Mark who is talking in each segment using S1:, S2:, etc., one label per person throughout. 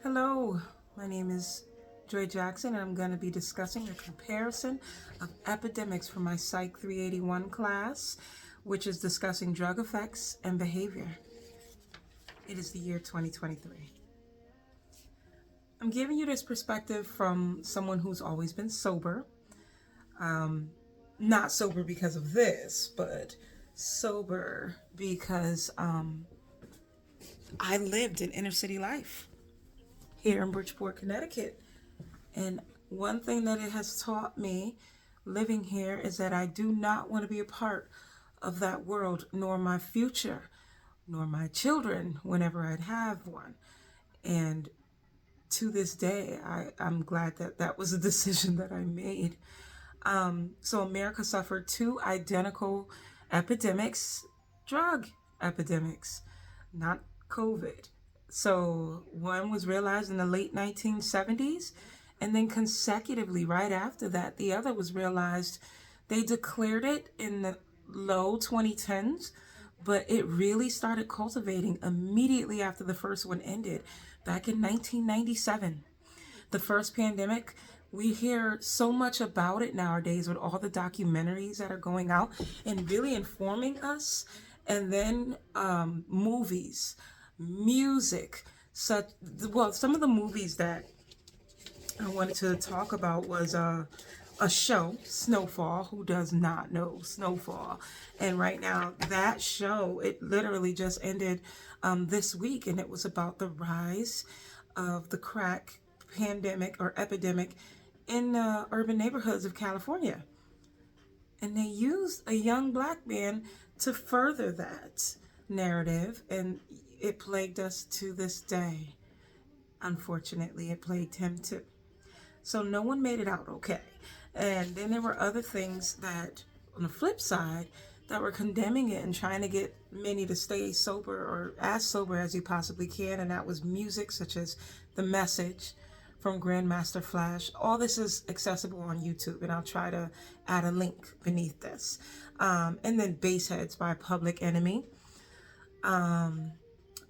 S1: Hello, my name is Joy Jackson, and I'm going to be discussing a comparison of epidemics for my Psych-381 class, which is discussing drug effects and behavior. It is the year 2023. I'm giving you this perspective from someone who's always been sober. Not sober because of this, but sober because I lived an inner city life here in Bridgeport, Connecticut. And one thing that it has taught me living here is that I do not want to be a part of that world, nor my future, nor my children whenever I'd have one. And to this day, I'm glad that that was a decision that I made. So America suffered two identical epidemics, drug epidemics, not COVID. So one was realized in the late 1970s, and then consecutively right after that, the other was realized. They declared it in the low 2010s, but it really started cultivating immediately after the first one ended back in 1997. The first pandemic, we hear so much about it nowadays with all the documentaries that are going out and really informing us. And then movies, music, some of the movies that I wanted to talk about was a show, Snowfall. Who does not know Snowfall? And right now, that show, it literally just ended this week, and it was about the rise of the crack pandemic or epidemic in urban neighborhoods of California. And they used a young black man to further that narrative, and it plagued us to this day. Unfortunately, it plagued him too. So no one made it out okay. And then there were other things that, on the flip side, that were condemning it and trying to get many to stay sober or as sober as you possibly can. And that was music such as The Message from Grandmaster Flash. All this is accessible on YouTube, and I'll try to add a link beneath this. And then Baseheads by Public Enemy.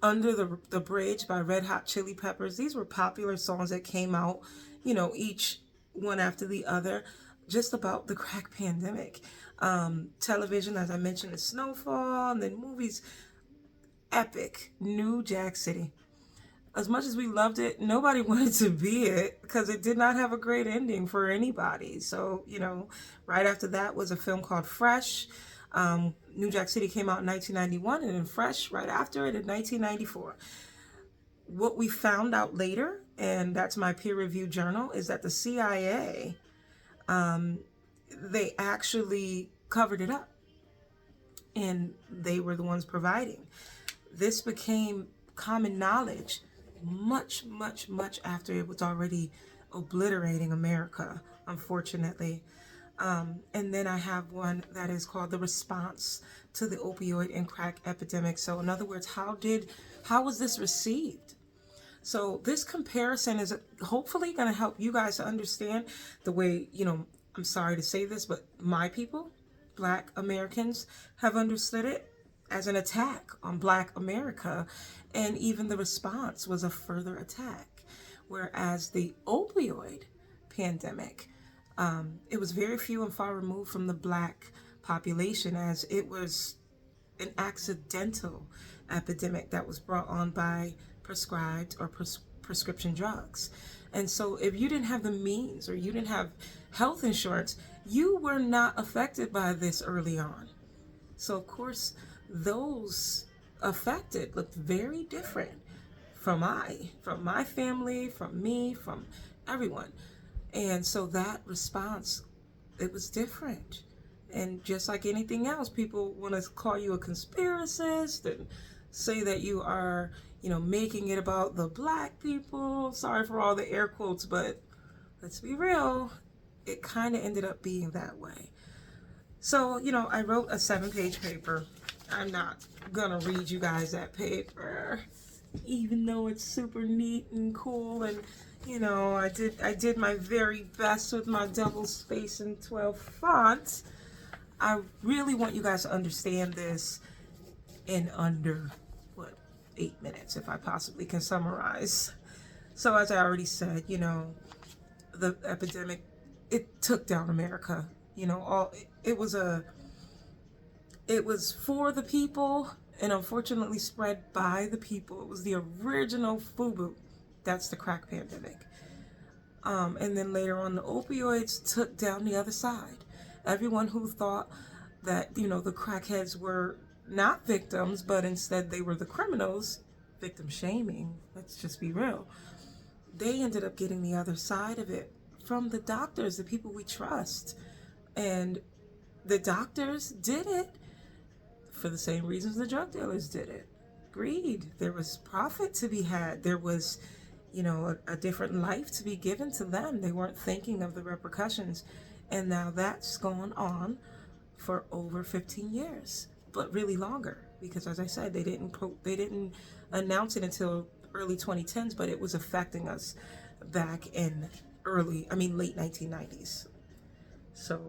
S1: Under the Bridge by Red Hot Chillipeppers. These were popular songs that came out, each one after the other, just about the crack pandemic. Television, as I mentioned, is Snowfall, and then movies, epic, New Jack City. As much as we loved it, nobody wanted to be it because it did not have a great ending for anybody. So, right after that was a film called Fresh. New Jack City came out in 1991, and then Fresh right after it in 1994. What we found out later, and that's my peer-reviewed journal, is that the CIA, they actually covered it up, and they were the ones providing. This became common knowledge much, much, much after it was already obliterating America, unfortunately. And then I have one that is called The Response to the Opioid and Crack Epidemic. So in other words, how was this received? So this comparison is hopefully going to help you guys to understand the way, I'm sorry to say this, but my people, Black Americans, have understood it as an attack on Black America. And even the response was a further attack. Whereas the opioid pandemic, it was very few and far removed from the Black population, as it was an accidental epidemic that was brought on by prescribed or prescription drugs. And so if you didn't have the means or you didn't have health insurance, you were not affected by this early on. So of course, those affected looked very different from my family, from me, from everyone. And so that response, it was different. And just like anything else, people want to call you a conspiracist and say that you are, making it about the Black people. Sorry for all the air quotes, but let's be real, it kind of ended up being that way. So, I wrote a 7-page paper. I'm not gonna read you guys that paper, even though it's super neat and cool, and I did my very best with my double space and 12 font. I really want you guys to understand this in under 8 minutes, if I possibly can summarize. So as I already said, the epidemic, it took down America. It was for the people and unfortunately spread by the people. It was the original FUBU. That's the crack pandemic. And then later on, the opioids took down the other side. Everyone who thought that, the crackheads were not victims, but instead they were the criminals, victim shaming, let's just be real, they ended up getting the other side of it from the doctors, the people we trust. And the doctors did it for the same reasons the drug dealers did it. Greed. There was profit to be had. There was, a different life to be given to them. They weren't thinking of the repercussions. And now that's gone on for over 15 years, but really longer, because as I said, they didn't announce it until early 2010s, but it was affecting us back in late 1990s. So,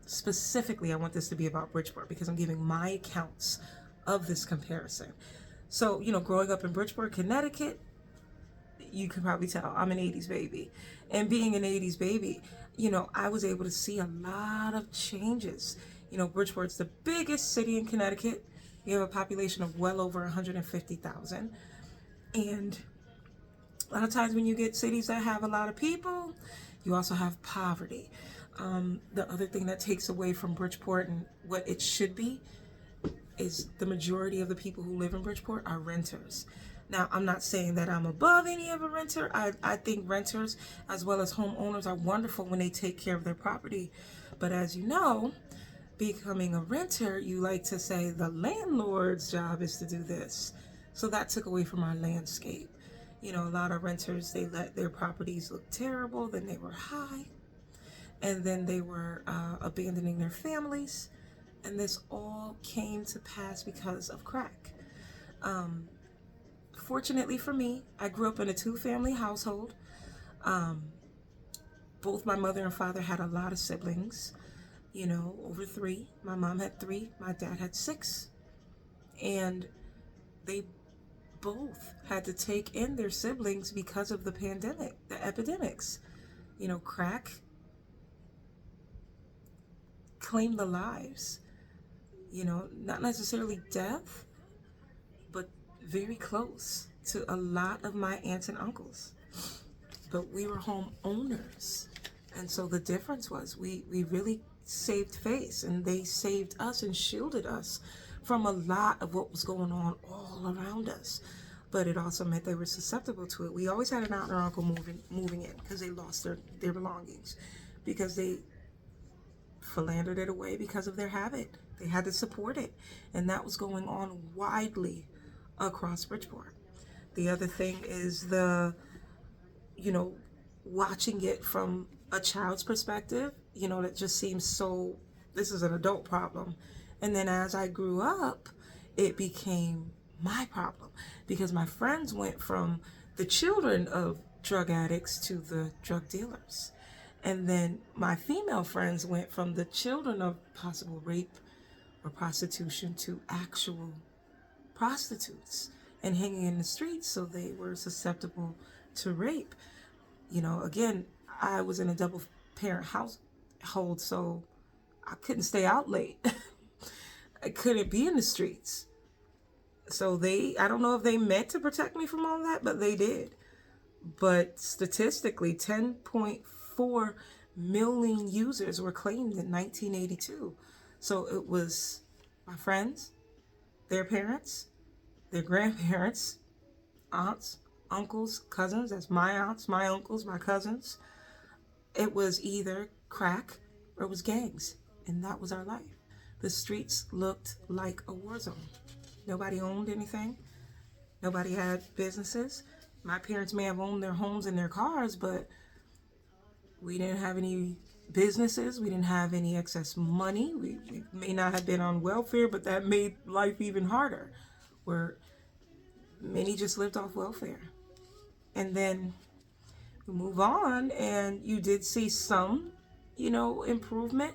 S1: specifically, I want this to be about Bridgeport because I'm giving my accounts of this comparison. So, growing up in Bridgeport, Connecticut, you can probably tell I'm an 80s baby. And being an 80s baby, I was able to see a lot of changes. Bridgeport's the biggest city in Connecticut. You have a population of well over 150,000. And a lot of times when you get cities that have a lot of people, you also have poverty. The other thing that takes away from Bridgeport and what it should be is the majority of the people who live in Bridgeport are renters. Now, I'm not saying that I'm above any of a renter. I think renters as well as homeowners are wonderful when they take care of their property. But as you know, becoming a renter, you like to say the landlord's job is to do this. So that took away from our landscape. A lot of renters, they let their properties look terrible, then they were high, and then they were abandoning their families. And this all came to pass because of crack. Fortunately for me, I grew up in a 2-family household. Both my mother and father had a lot of siblings, over 3. My mom had 3, my dad had 6. And they both had to take in their siblings because of the pandemic, the epidemics. Crack claimed the lives, not necessarily death, but very close to a lot of my aunts and uncles. But we were homeowners. And so the difference was we really saved face, and they saved us and shielded us from a lot of what was going on all around us. But it also meant they were susceptible to it. We always had an aunt or uncle moving in because they lost their belongings, because they philandered it away because of their habit. They had to support it. And that was going on widely across Bridgeport. The other thing is watching it from a child's perspective, that just seems so, this is an adult problem. And then as I grew up, it became my problem because my friends went from the children of drug addicts to the drug dealers. And then my female friends went from the children of possible rape or prostitution to actual prostitutes and hanging in the streets, so they were susceptible to rape. Again, I was in a double parent household, so I couldn't stay out late. I couldn't be in the streets. So I don't know if they meant to protect me from all that, but they did. But statistically, 10.4 million users were claimed in 1982. So it was my friends, their parents, their grandparents, aunts, uncles, cousins. That's my aunts, my uncles, my cousins. It was either crack or it was gangs. And that was our life. The streets looked like a war zone. Nobody owned anything. Nobody had businesses. My parents may have owned their homes and their cars, but we didn't have any businesses. We didn't have any excess money. We may not have been on welfare, but that made life even harder, where many just lived off welfare. And then we move on, and you did see some, improvement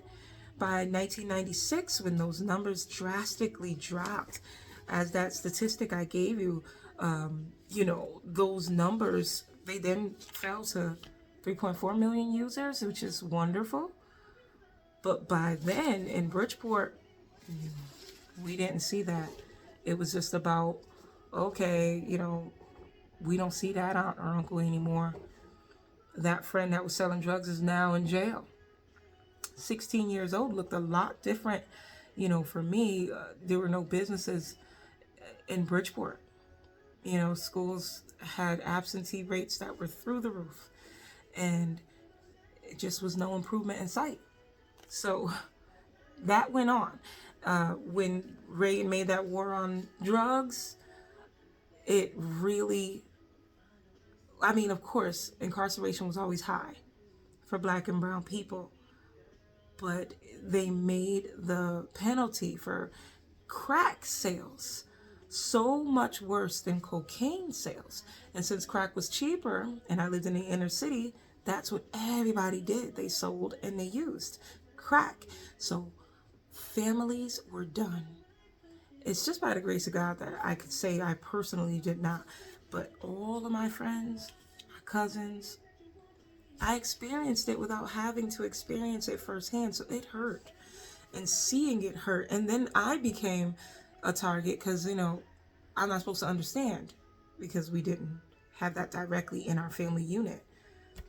S1: by 1996 when those numbers drastically dropped. As that statistic I gave you Those numbers, they then fell to 3.4 million users, which is wonderful. But by then in Bridgeport, we didn't see that. It was just about, okay, we don't see that aunt or uncle anymore. That friend that was selling drugs is now in jail. 16 years old, looked a lot different. For me, there were no businesses in Bridgeport. Schools had absentee rates that were through the roof, and it just was no improvement in sight. So that went on. When Reagan made that war on drugs, it really, of course, incarceration was always high for Black and brown people, but they made the penalty for crack sales so much worse than cocaine sales. And since crack was cheaper and I lived in the inner city, that's what everybody did. They sold and they used crack. So families were done. It's just by the grace of God that I could say I personally did not. But all of my friends, my cousins, I experienced it without having to experience it firsthand. So it hurt. And seeing it hurt. And then I became a target because, I'm not supposed to understand because we didn't have that directly in our family unit.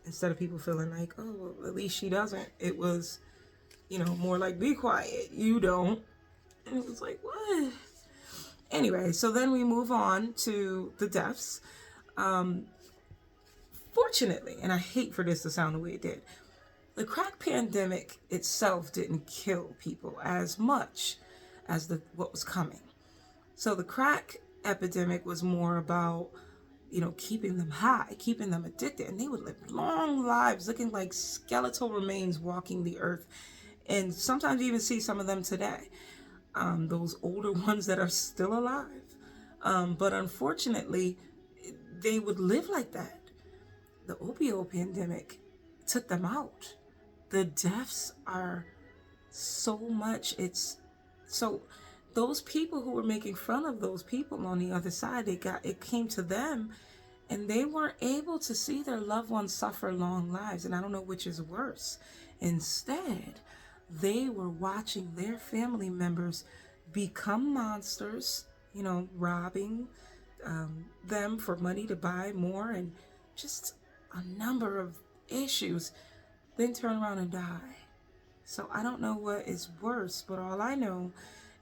S1: Instead of people feeling like, oh, well, at least she doesn't. It was, more like, be quiet. You don't. And it was like, what? Anyway, so then we move on to the deaths. Fortunately, and I hate for this to sound the way it did, the crack pandemic itself didn't kill people as much as what was coming. So the crack epidemic was more about, keeping them high, keeping them addicted. And they would live long lives looking like skeletal remains walking the earth. And sometimes you even see some of them today, those older ones that are still alive. But unfortunately, they would live like that. The opioid pandemic took them out. The deaths are so much. So those people who were making fun of those people on the other side, it came to them, and they weren't able to see their loved ones suffer long lives. And I don't know which is worse. Instead, they were watching their family members become monsters, robbing them for money to buy more, and just a number of issues, then turn around and die. So I don't know what is worse, but all I know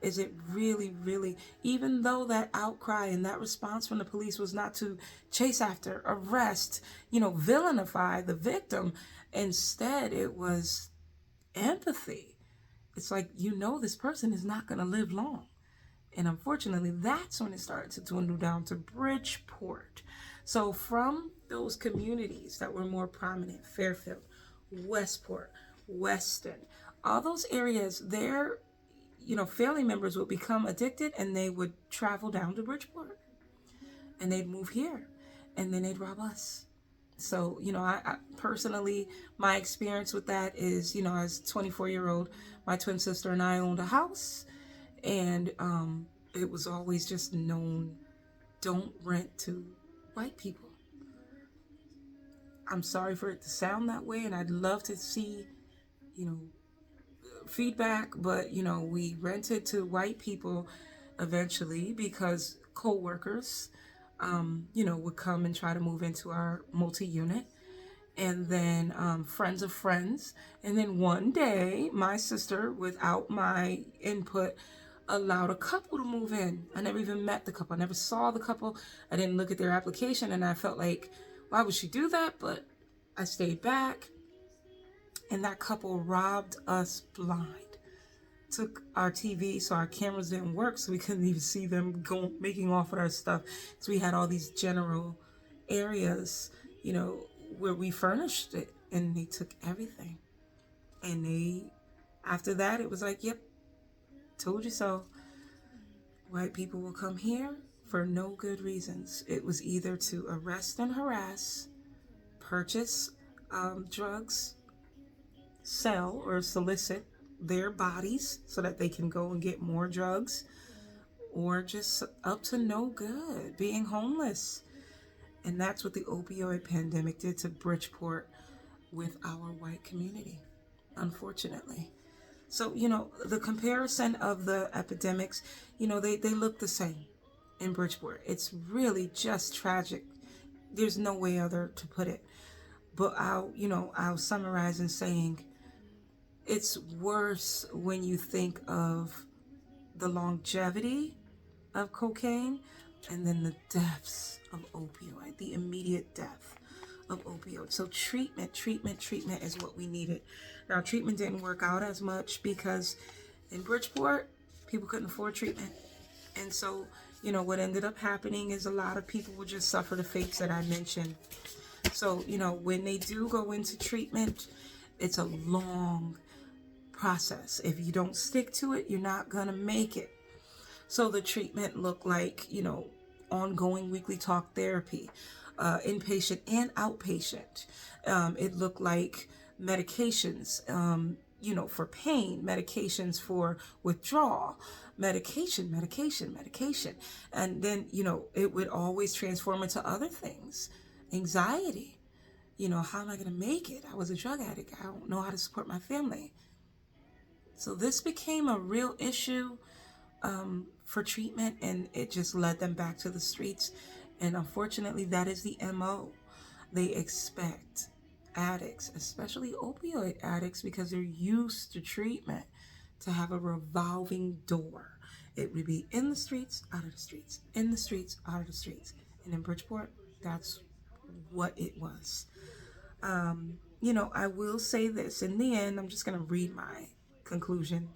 S1: is it really, really, even though that outcry and that response from the police was not to chase after, arrest, villainify the victim, instead it was empathy. It's like, this person is not going to live long. And unfortunately, that's when it started to dwindle down to Bridgeport. So from those communities that were more prominent, Fairfield, Westport, Weston, all those areas, their, family members would become addicted and they would travel down to Bridgeport and they'd move here and then they'd rob us. So, I personally, my experience with that is, as a 24-year-old, my twin sister and I owned a house, and it was always just known, don't rent to white people. I'm sorry for it to sound that way, and I'd love to see, feedback, but, we rented to white people eventually because co-workers, would come and try to move into our multi-unit, and then friends of friends. And then one day, my sister, without my input, allowed a couple to move in. I never even met the couple. I never saw the couple. I didn't look at their application, and I felt like, why would she do that? But I stayed back, and that couple robbed us blind. Took our TV, so our cameras didn't work, so we couldn't even see them making off with our stuff. So we had all these general areas, where we furnished it, and they took everything. And after that, it was like, yep, told you so. White people will come here for no good reasons. It was either to arrest and harass, purchase drugs, sell or solicit their bodies so that they can go and get more drugs, or just up to no good, being homeless. And that's what the opioid pandemic did to Bridgeport with our white community, unfortunately. So, the comparison of the epidemics, they look the same in Bridgeport. It's really just tragic. There's no way other to put it. But I'll summarize in saying it's worse when you think of the longevity of cocaine and then the deaths of opioid, the immediate death of opioid. So treatment is what we needed. Now, treatment didn't work out as much because in Bridgeport, people couldn't afford treatment. And so, what ended up happening is a lot of people would just suffer the fates that I mentioned. So, when they do go into treatment, it's a long process. If you don't stick to it, you're not going to make it. So the treatment looked like, ongoing weekly talk therapy, inpatient and outpatient. It looked like medications, for pain, medications for withdrawal, medication. And then, it would always transform into other things. Anxiety. How am I going to make it? I was a drug addict. I don't know how to support my family. So this became a real issue for treatment, and it just led them back to the streets. And unfortunately, that is the MO. They expect addicts, especially opioid addicts, because they're used to treatment, to have a revolving door. It would be in the streets, out of the streets, in the streets, out of the streets. And in Bridgeport, that's what it was. I will say this. In the end, I'm just going to read my conclusion.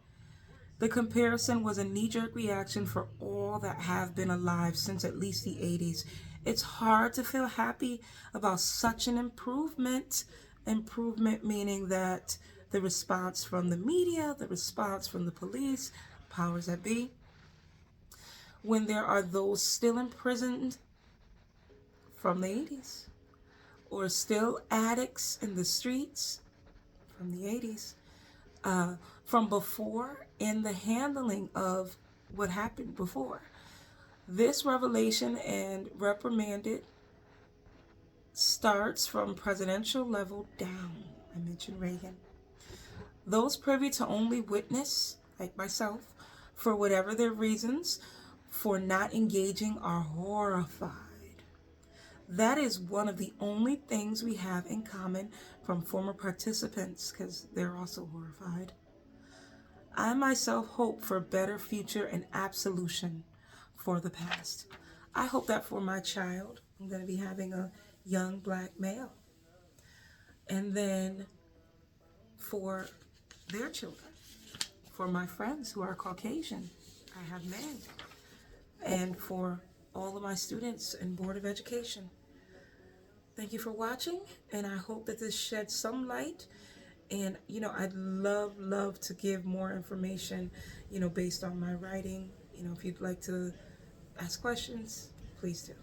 S1: The comparison was a knee-jerk reaction for all that have been alive since at least the 80s. It's hard to feel happy about such an improvement. Improvement meaning that the response from the media, the response from the police, powers that be, when there are those still imprisoned from the 80s, or still addicts in the streets from the 80s, from before, in the handling of what happened before. This revelation and reprimanded starts from presidential level down. I mentioned Reagan. Those privy to only witness, like myself, for whatever their reasons, for not engaging are horrified. That is one of the only things we have in common from former participants, because they're also horrified. I myself hope for a better future and absolution for the past. I hope that for my child, I'm going to be having a young black male. And then for their children, for my friends who are Caucasian, I have men. And for all of my students in Board of Education. Thank you for watching, and I hope that this sheds some light. And, I'd love to give more information, based on my writing. If you'd like to ask questions, please do.